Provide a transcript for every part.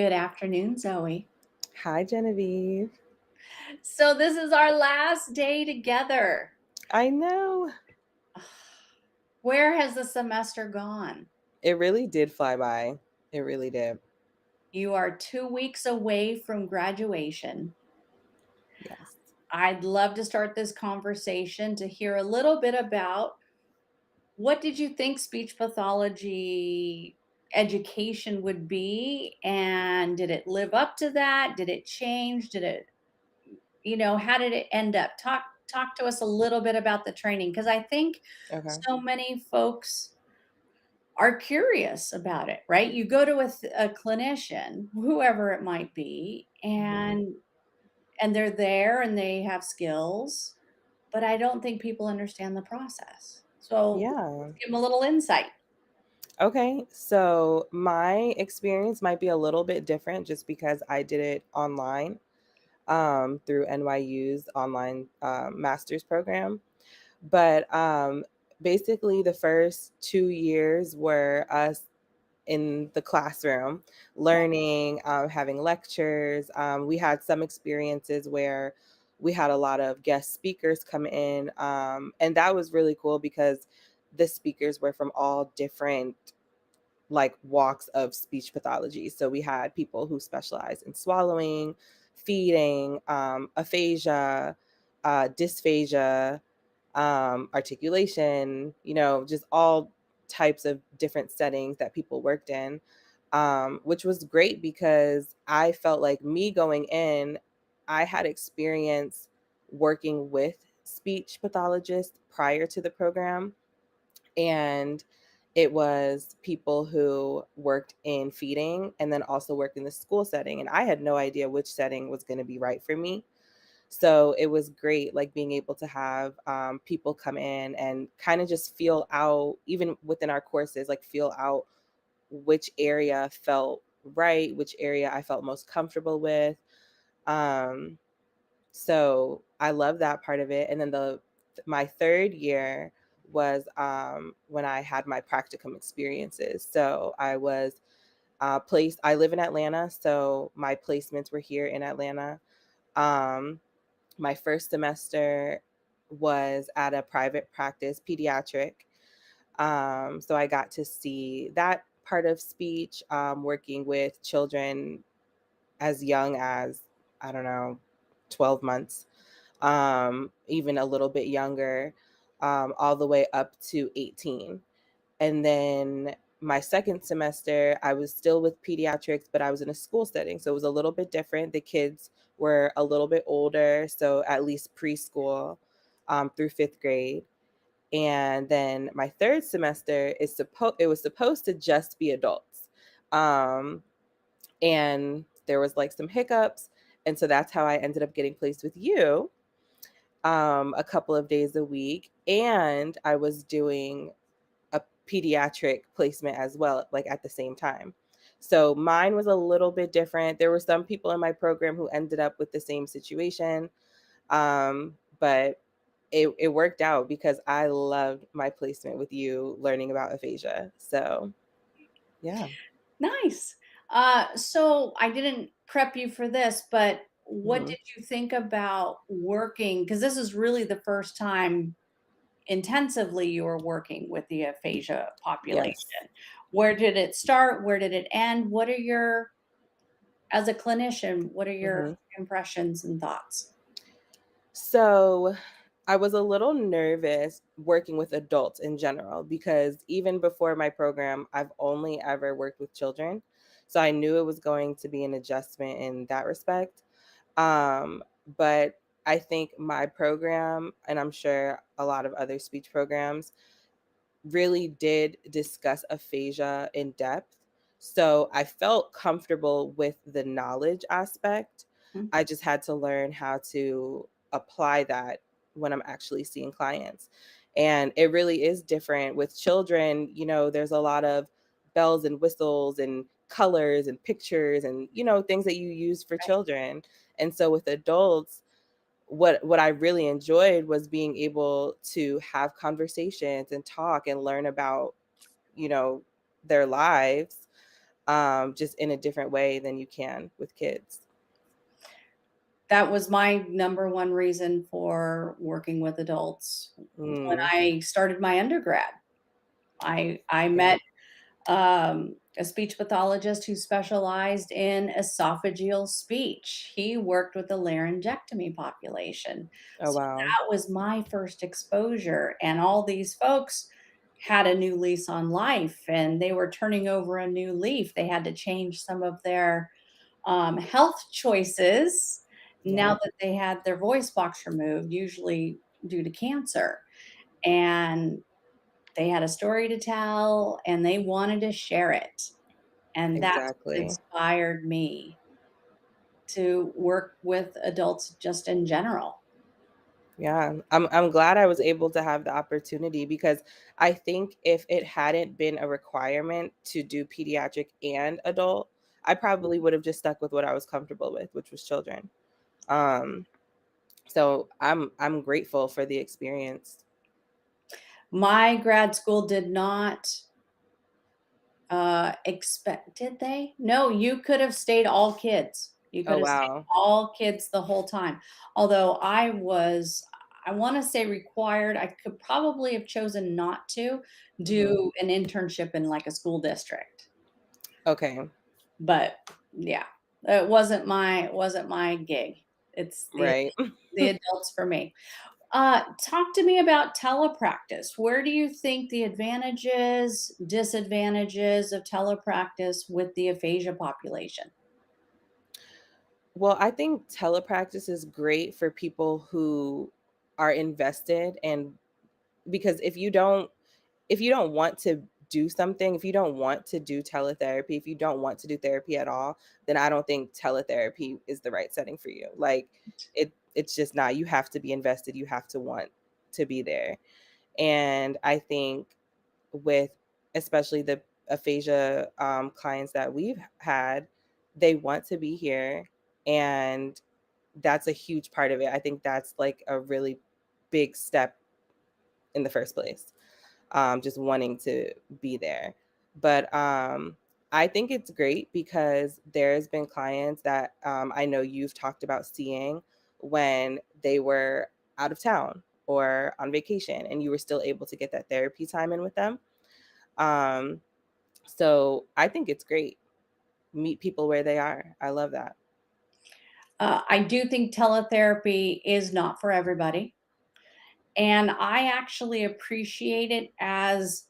Good afternoon, Zoe. Hi, Genevieve. So this is our last day together. I know. Where has the semester gone? It really did fly by. It really did. You are 2 weeks away from graduation. Yes. I'd love to start this conversation to hear a little bit about what did you think speech pathology education would be, and did it live up to that? Did it change? How did it end up? Talk to us a little bit about the training, because I think Okay. so many folks are curious about it, right? You go to a clinician, whoever it might be, hmm and they're there and they have skills, but I don't think people understand the process. So Yeah. let's give them a little insight. Okay. So my experience might be a little bit different just because I did it online through NYU's online master's program. But basically, the first 2 years were us in the classroom, learning, having lectures. We had some experiences where we had a lot of guest speakers come in. And that was really cool because the speakers were from all different like walks of speech pathology. So we had people who specialize in swallowing, feeding, aphasia, dysphagia, articulation, just all types of different settings that people worked in, which was great because I felt like me going in, I had experience working with speech pathologists prior to the program. And it was people who worked in feeding and then also worked in the school setting. And I had no idea which setting was going to be right for me. So it was great, like being able to have people come in and kind of just feel out, even within our courses, like feel out which area felt right, which area I felt most comfortable with. Um, so I love that part of it. And then my third year was when I had my practicum experiences. So I was placed. I live in Atlanta, so my placements were here in Atlanta. Um, my first semester was at a private practice, pediatric. So I got to see that part of speech, working with children as young as, I don't know, 12 months, even a little bit younger, all the way up to 18. And then my second semester, I was still with pediatrics, but I was in a school setting. So it was a little bit different. The kids were a little bit older, so at least preschool through fifth grade. And then my third semester it was supposed to just be adults. Um, and there was like some hiccups. And so that's how I ended up getting placed with you a couple of days a week. And I was doing a pediatric placement as well, like at the same time. So mine was a little bit different. There were some people in my program who ended up with the same situation. But it worked out because I loved my placement with you learning about aphasia. So yeah. Nice. So I didn't prep you for this, but what hmm did you think about working? Because this is really the first time intensively you were working with the aphasia Yes. population. Where did it start? Where did it end? As a clinician, what are your hmm impressions and thoughts? So I was a little nervous working with adults in general because even before my program, I've only ever worked with children. So I knew it was going to be an adjustment in that respect. But I think my program, and I'm sure a lot of other speech programs, really did discuss aphasia in depth. So I felt comfortable with the knowledge aspect. Mm, I just had to learn how to apply that when I'm actually seeing clients. And it really is different with children. There's a lot of bells and whistles and colors and pictures and, things that you use for right. children. And so with adults, what I really enjoyed was being able to have conversations and talk and learn about, you know, their lives. just in a different way than you can with kids. That was my number one reason for working with adults. When Mm, I started my undergrad, I yeah. met a speech pathologist who specialized in esophageal speech. He worked with the laryngectomy population. Oh, So wow. that was my first exposure. And all these folks had a new lease on life and they were turning over a new leaf. They had to change some of their health choices now Yep. that they had their voice box removed, usually due to cancer. And they had a story to tell and they wanted to share it. And that's what Exactly. inspired me to work with adults just in general. Yeah, I'm glad I was able to have the opportunity because I think if it hadn't been a requirement to do pediatric and adult, I probably would have just stuck with what I was comfortable with, which was children. Um, so I'm grateful for the experience. My grad school did not expect, did they? No, you could have stayed all kids. You Oh could have stayed wow. all kids the whole time. Although I want to say required, I could probably have chosen not to Hmm. do an internship in like a school district. Okay. But yeah, it wasn't my gig. It's Right. the adults for me. Talk to me about telepractice. Where do you think the advantages, disadvantages of telepractice with the aphasia population? Well, I think telepractice is great for people who are invested, and because if you don't want to do something, if you don't want to do teletherapy, if you don't want to do therapy at all, then I don't think teletherapy is the right setting for you. Like it's just not. You have to be invested, you have to want to be there. And I think with especially the aphasia clients that we've had, they want to be here, and that's a huge part of it. I think that's like a really big step in the first place, just wanting to be there. But I think it's great because there's been clients that I know you've talked about seeing when they were out of town or on vacation, and you were still able to get that therapy time in with them. Um, so I think it's great. Meet people where they are. I love that. I do think teletherapy is not for everybody. And I actually appreciate it as,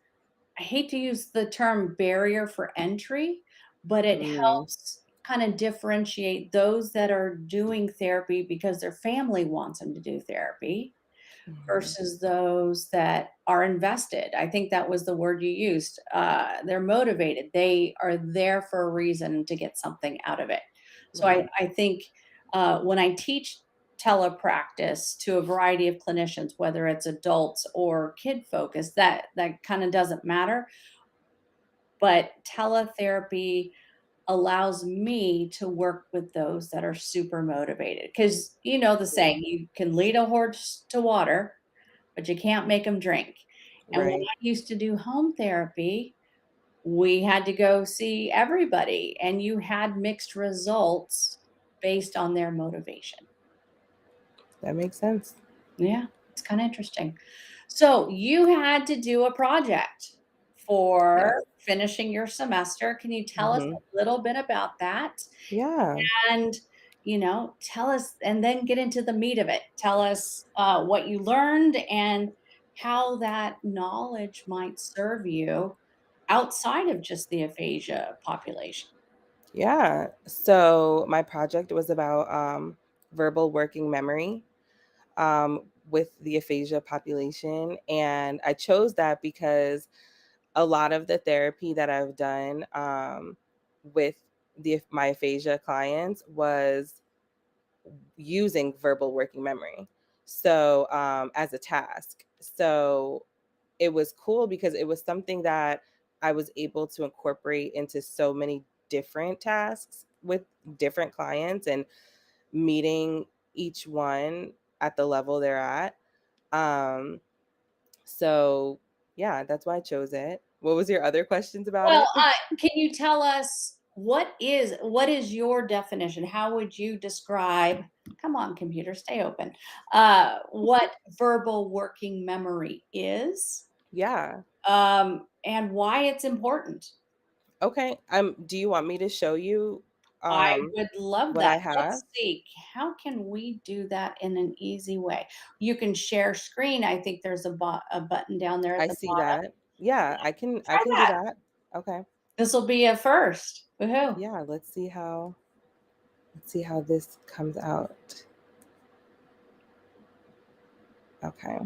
I hate to use the term barrier for entry, but it Mm, helps kind of differentiate those that are doing therapy because their family wants them to do therapy mhm. versus those that are invested. I think that was the word you used. They're motivated. They are there for a reason to get something out of it. So Right. I think when I teach telepractice to a variety of clinicians, whether it's adults or kid focused, that kind of doesn't matter. But teletherapy allows me to work with those that are super motivated because you know the Yeah. saying, you can lead a horse to water but you can't make them drink. And when Right. I used to do home therapy, we had to go see everybody, and you had mixed results based on their motivation. That makes sense. Yeah, it's kind of interesting. So you had to do a project for Yes. finishing your semester. Can you tell us Hmm. a little bit about that? Yeah. And tell us, and then get into the meat of it. Tell us what you learned and how that knowledge might serve you outside of just the aphasia population. Yeah. So my project was about verbal working memory with the aphasia population. And I chose that because a lot of the therapy that I've done with my aphasia clients was using verbal working memory. So as a task. So it was cool because it was something that I was able to incorporate into so many different tasks with different clients and meeting each one at the level they're at. Um, so yeah, that's why I chose it. What was your other questions about Well, it? can you tell us what is your definition? How would you describe, come on, computer, stay open, what verbal working memory is, Yeah. and why it's important? Okay. Do you want me to show you I um would love what that. I have? Let's see, how can we do that in an easy way? You can share screen. I think there's a button down there at I the see bottom. that. Yeah, I Try can do that. that. Okay. This will be a first. Woohoo. Yeah, let's see how this comes out. Okay.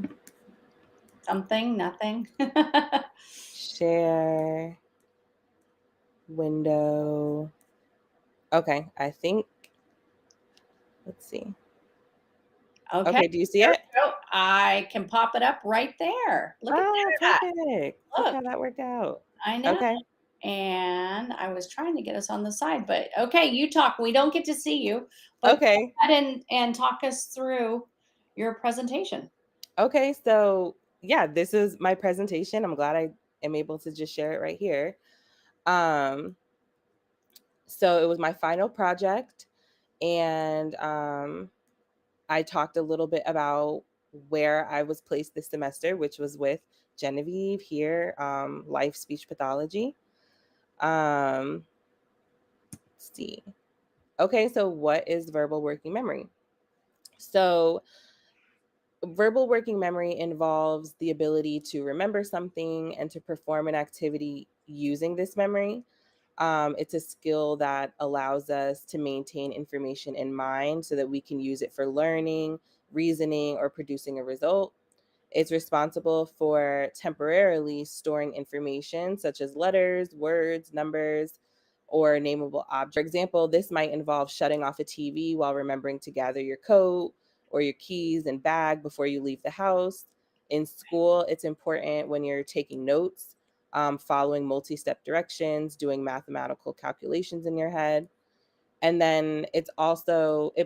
Something, nothing. Share window. Okay, I think let's see. Okay, Okay, do you see there it? we go. I can pop it up right there. Look at Oh, that. perfect. Look Look, how that worked out. I know. Okay. And I was trying to get us on the side, but okay, you talk. We don't get to see you, but Okay. go ahead and talk us through your presentation. Okay, so yeah, this is my presentation. I'm glad I am able to just share it right here. Um, so it was my final project, and I talked a little bit about where I was placed this semester, which was with Genevieve here, LIFE Speech Pathology. Um, let's see. Okay, so what is verbal working memory? So verbal working memory involves the ability to remember something and to perform an activity using this memory. It's a skill that allows us to maintain information in mind so that we can use it for learning, reasoning, or producing a result. It's responsible for temporarily storing information such as letters, words, numbers, or nameable objects. For example, this might involve shutting off a TV while remembering to gather your coat or your keys and bag before you leave the house. In school, it's important when you're taking notes, following multi step directions, doing mathematical calculations in your head. And then it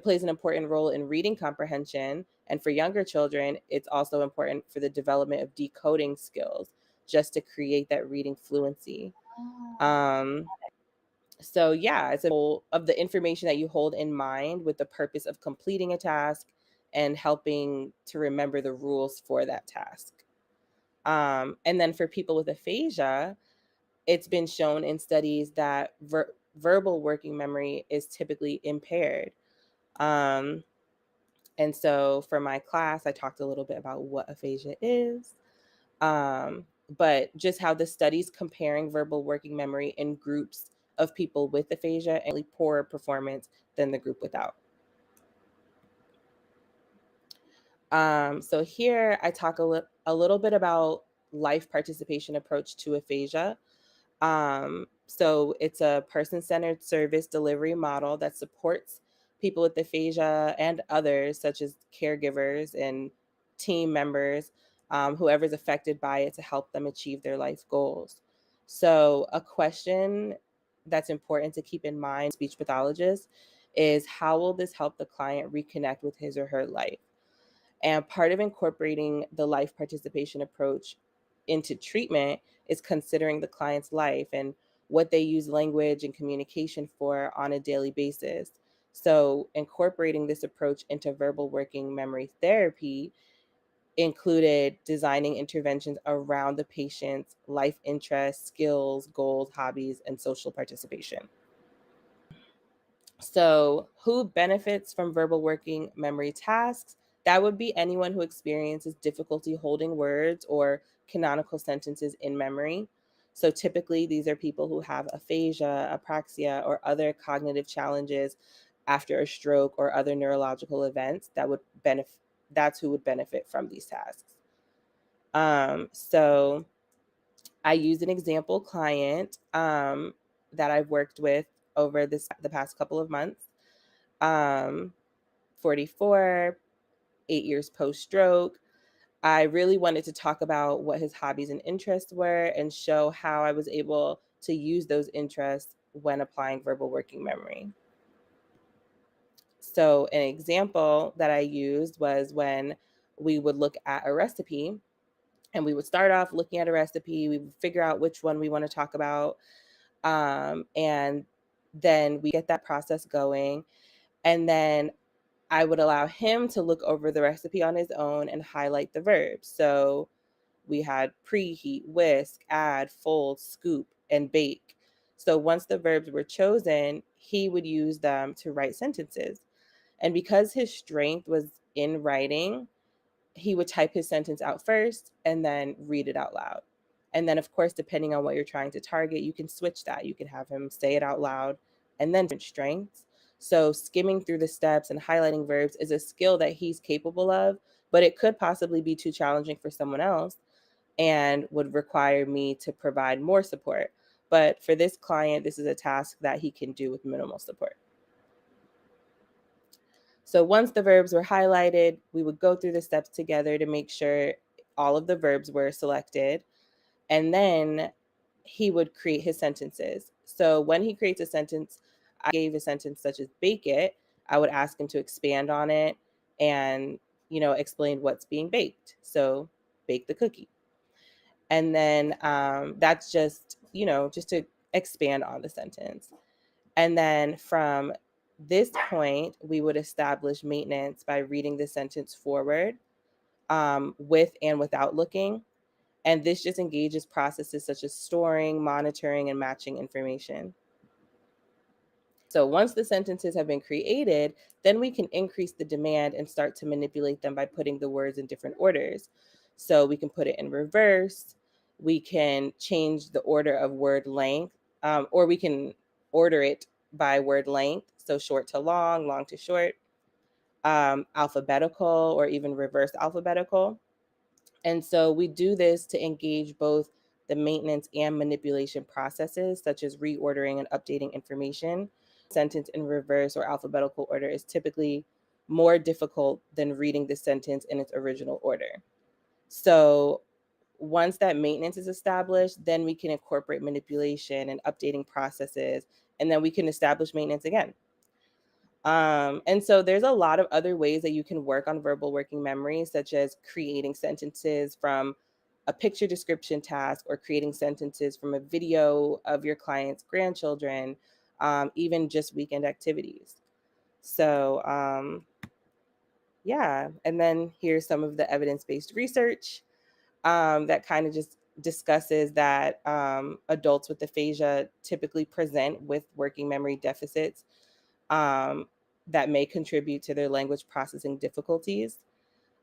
plays an important role in reading comprehension. And for younger children, it's also important for the development of decoding skills, just to create that reading fluency. Oh, Um, so yeah, it's a whole of the information that you hold in mind with the purpose of completing a task and helping to remember the rules for that task. And then for people with aphasia, it's been shown in studies that verbal working memory is typically impaired. Um, and so for my class, I talked a little bit about what aphasia is, but just how the studies comparing verbal working memory in groups of people with aphasia and really poorer performance than the group without. So here I talk a little bit about life participation approach to aphasia. So it's a person-centered service delivery model that supports people with aphasia and others, such as caregivers and team members, whoever's affected by it, to help them achieve their life goals. So a question that's important to keep in mind, speech pathologist, is how will this help the client reconnect with his or her life? And part of incorporating the life participation approach into treatment is considering the client's life and what they use language and communication for on a daily basis. So, incorporating this approach into verbal working memory therapy included designing interventions around the patient's life interests, skills, goals, hobbies, and social participation. So, who benefits from verbal working memory tasks? That would be anyone who experiences difficulty holding words or canonical sentences in memory. So, typically, these are people who have aphasia, apraxia, or other cognitive challenges after a stroke or other neurological events that would benefit. That's who would benefit from these tasks. So, I use an example client that I've worked with over the past couple of months. um, 44, 8 years post stroke. I really wanted to talk about what his hobbies and interests were and show how I was able to use those interests when applying verbal working memory. So, an example that I used was when we would look at a recipe. And we would start off looking at a recipe, we would figure out which one we want to talk about. And then we get that process going. And then I would allow him to look over the recipe on his own and highlight the verbs. So we had preheat, whisk, add, fold, scoop, and bake. So once the verbs were chosen, he would use them to write sentences. And because his strength was in writing, he would type his sentence out first and then read it out loud. And then, of course, depending on what you're trying to target, you can switch that. You can have him say it out loud and then different strengths. So, skimming through the steps and highlighting verbs is a skill that he's capable of, but it could possibly be too challenging for someone else and would require me to provide more support. But for this client, this is a task that he can do with minimal support. So once the verbs were highlighted, we would go through the steps together to make sure all of the verbs were selected. And then he would create his sentences. So when he creates a sentence, I gave a sentence such as bake it. I would ask him to expand on it and, explain what's being baked. So bake the cookie. And then that's just to expand on the sentence. And then from this point, we would establish maintenance by reading the sentence forward with and without looking. And this just engages processes such as storing, monitoring, and matching information. So once the sentences have been created, then we can increase the demand and start to manipulate them by putting the words in different orders. So we can put it in reverse. We can change the order of word length, or we can order it by word length. So short to long, long to short, alphabetical, or even reverse alphabetical. And so we do this to engage both the maintenance and manipulation processes, such as reordering and updating information. Sentence in reverse or alphabetical order is typically more difficult than reading the sentence in its original order. So once that maintenance is established, then we can incorporate manipulation and updating processes, and then we can establish maintenance again. And so there's a lot of other ways that you can work on verbal working memory, such as creating sentences from a picture description task or creating sentences from a video of your client's grandchildren, even just weekend activities. So, yeah. And then here's some of the evidence-based research that kind of just discusses that adults with aphasia typically present with working memory deficits um, that may contribute to their language processing difficulties.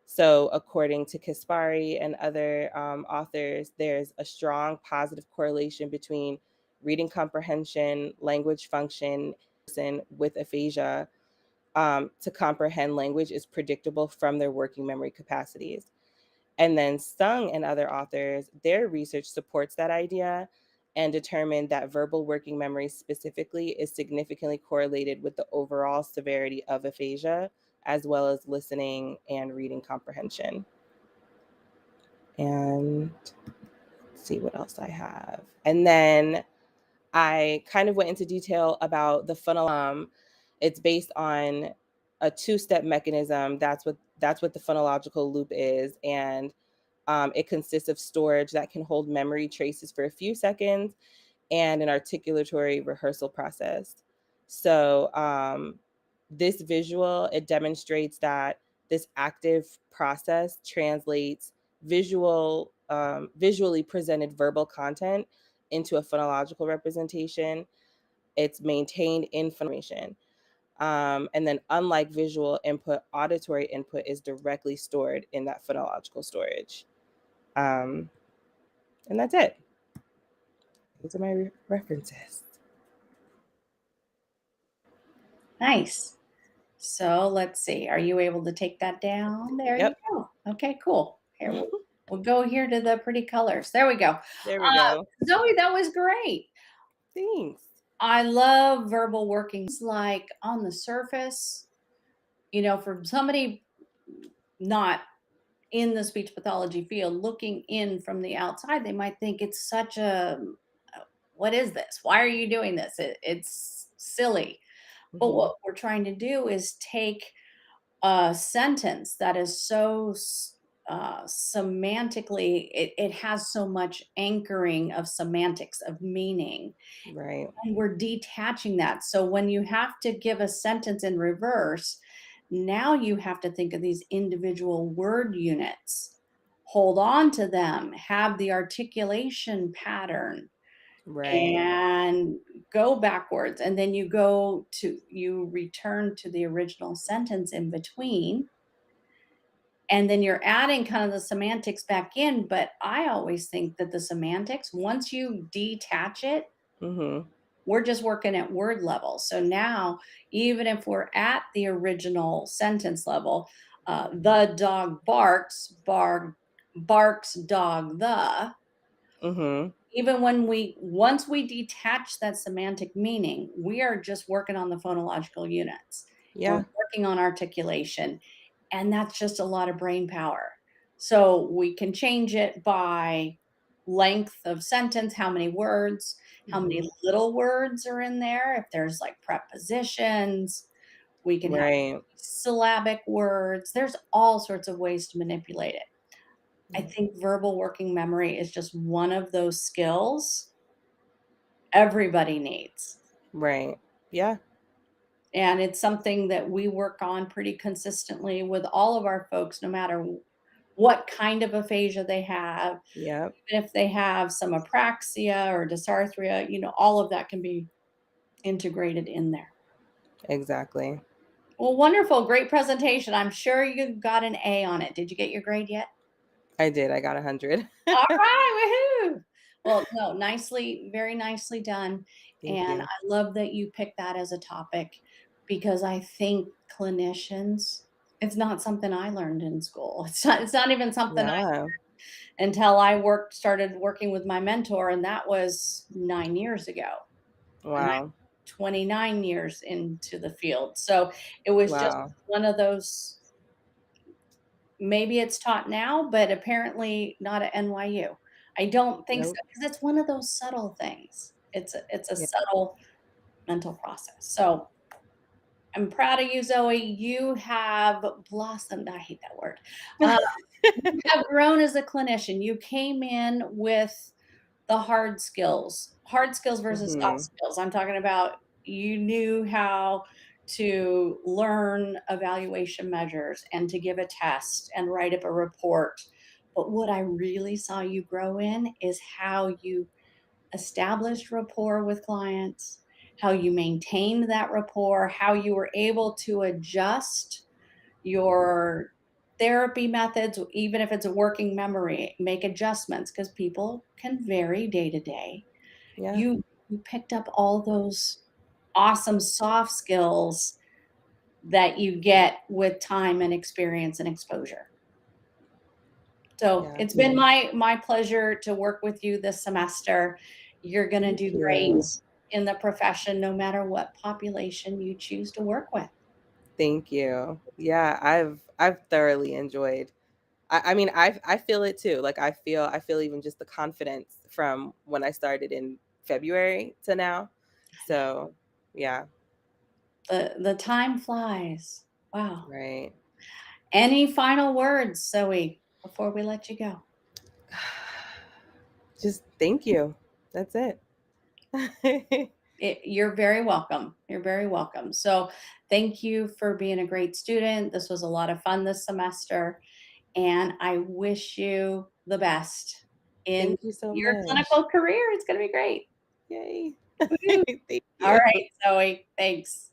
So, according to Kaspari and other authors, there's a strong positive correlation between reading comprehension, language function, and with aphasia to comprehend language is predictable from their working memory capacities. And then Sung and other authors, their research supports that idea and determined that verbal working memory specifically is significantly correlated with the overall severity of aphasia, as well as listening and reading comprehension. And let's see what else I have. And then I kind of went into detail about the funnel. It's based on a two-step mechanism. That's what the phonological loop is, and it consists of storage that can hold memory traces for a few seconds and an articulatory rehearsal process. So this visual, it demonstrates that this active process translates visually presented verbal content into a phonological representation. It's maintained in information. And then unlike visual input, auditory input is directly stored in that phonological storage. And that's it. Those are my references. Nice. So let's see. Are you able to take that down? There you Yep. go. Okay, cool. Here we'll go here to the pretty colors. There we go. There we go. Zoe, that was great. Thanks. I love verbal working. It's like on the surface, for somebody not in the speech pathology field looking in from the outside, they might think it's such what is this? Why are you doing this? It's silly. But Hmm. what we're trying to do is take a sentence that is so semantically, it has so much anchoring of semantics, of meaning, Right. and we're detaching that. So when you have to give a sentence in reverse, now you have to think of these individual word units, hold on to them, have the articulation pattern, Right. and go backwards. And then you return to the original sentence in between. And then you're adding kind of the semantics back in. But I always think that the semantics, once you detach it, Mhm. we're just working at word level. So now, even if we're at the original sentence level, the dog barks, dog the. Mhm. Even when once we detach that semantic meaning, we are just working on the phonological units. We're Yeah. working on articulation, and that's just a lot of brain power. So we can change it by length of sentence, how many words, how many Mhm. little words are in there. If there's like prepositions, we can have Right. syllabic words. There's all sorts of ways to manipulate it. I Yeah. think verbal working memory is just one of those skills everybody needs. Right. Yeah. And it's something that we work on pretty consistently with all of our folks, no matter what kind of aphasia they have, Yep. even if they have some apraxia or dysarthria, all of that can be integrated in there. Exactly. Well, wonderful. Great presentation. I'm sure you got an A on it. Did you get your grade yet? I did. I got 100. All right, woohoo. Well, no, very nicely done. Thank And you. I love that you picked that as a topic because I think clinicians, it's not something I learned in school. It's not even something Yeah. until started working with my mentor, and that was 9 years ago. And I'm Wow. 29 years into the field. So it was just Wow. one of those. Maybe it's taught now, but apparently not at NYU. I don't think so Nope. because it's one of those subtle things. It's a Yeah. subtle mental process. So I'm proud of you, Zoe. You have blossomed. I hate that word. Uh, you have grown as a clinician. You came in with the hard skills versus soft Mhm. skills. I'm talking about you knew how to learn evaluation measures and to give a test and write up a report. But what I really saw you grow in is how you established rapport with clients, how you maintained that rapport, how you were able to adjust your therapy methods, even if it's a working memory, make adjustments because people can vary day to day. Yeah. You picked up all those awesome soft skills that you get with time and experience and exposure. So Yeah. it's been my pleasure to work with you this semester. You're going to Thank do great you. in the profession, no matter what population you choose to work with. Thank you. Yeah, I've thoroughly enjoyed. I mean, I feel it too. Like I feel even just the confidence from when I started in February to now. So, yeah, The time flies. Wow. right. Any final words, Zoe, before we let you go? Just thank you. That's it. You're very welcome. You're very welcome. So, thank you for being a great student. This was a lot of fun this semester, and I wish you the best in Thank you so your much. clinical career. It's going to be great. Yay. Woo. Thank All you. right, Zoe. Thanks.